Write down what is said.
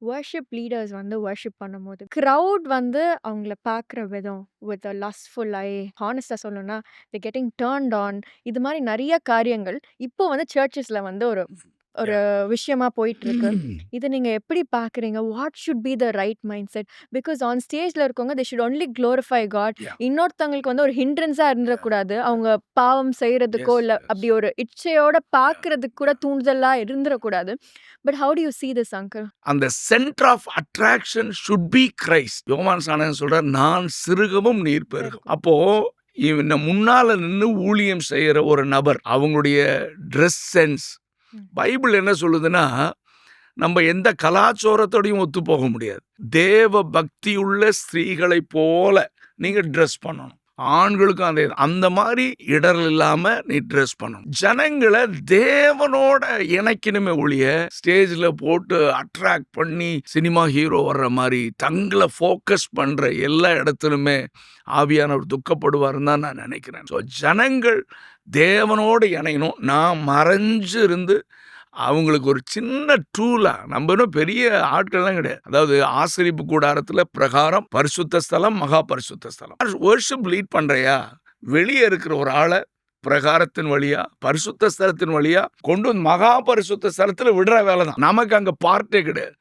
Worship leaders வந்து worship பண்ணும்போது, crowd வந்து அவங்கள பார்க்குற விதம் வித் அ லஸ்ட்ஃபுல் ஐ, ஹானஸ்ட்டா சொல்லணும்னா, தே கெட்டிங் டர்ன்ட் ஆன் இது மாரி நெறைய காரியங்கள் இப்போ வந்து சர்ச்சஸ்ல வந்து ஒரு ஒரு Yeah. விஷயமா போயிட்டுருக்கு. இத நீங்க எப்படி பார்க்குறீங்க? What should be the right mind set? Because on ஸ்டேஜ்ல இருக்கவங்க they should only glorify God. Yeah. இன்னொருத்தவங்களுக்கு வந்து ஒரு ஹிண்ட்ரன்ஸா Yeah. இருந்துறக்கூடாது. அவங்க பாவம் செய்றதுக்கோ, Yes, இல்ல yes. அப்படி ஒரு இச்சையோட Yeah, பார்க்கறதுக்கு கூட yeah. தூண்டுதலா இருந்துறக்கூடாது. But how do you see this angle? அந்த centre of attraction should be Christ. யோவான் ஸ்நானகன் சொல்றார், நான் சிறுகவும் நீர் பெருகும். இருக்கும். அப்போ இந்த முன்னால நின்னு ஊழியம் செய்யற ஒரு நபர், அவங்களுடைய டிரெஸ் சென்ஸ், ம். பைபிள் என்ன சொல்லுதுன்னா, நம்ம எந்த கலாச்சாரத்தோடையும் ஒத்து போக முடியாது. தேவ பக்தியுள்ள ஸ்திரீகளைப் போல நீங்க ட்ரெஸ் பண்ணணும். ஆண்களுக்கும் அதே அந்த மாதிரி இடர்கள் இல்லாம நீ ட்ரெஸ் பண்ணணும். ஜனங்களை தேவனோட இணைக்கணுமே ஒழிய ஸ்டேஜ்ல போட்டு அட்ராக்ட் பண்ணி சினிமா ஹீரோ வர்ற மாதிரி தங்களை ஃபோக்கஸ் பண்ற எல்லா இடத்துலுமே ஆவியானவர் துக்கப்படுவாருன்னு தான் நான் நினைக்கிறேன். ஸோ ஜனங்கள் தேவனோடு இணையணும். நான் மறைஞ்சு இருந்து அவங்களுக்கு ஒரு சின்ன டூலா, நம்ம இன்னும் பெரிய ஆட்கள்லாம் கிடையாது. அதாவது ஆசரிப்பு கூடாரத்துல பிரகாரம், பரிசுத்த ஸ்தலம், மகா பரிசுத்த ஸ்தலம். வொர்ஷிப் லீட் பண்றியா, வெளியே இருக்கிற ஒரு ஆளை பிரகாரத்தின் வழியா, பரிசுத்த ஸ்தலத்தின் வழியா கொண்டு வந்து மகா பரிசுத்த ஸ்தலத்துல விடுற வேலை தான். நமக்கு அங்க பார்ட்டே கிடையாது.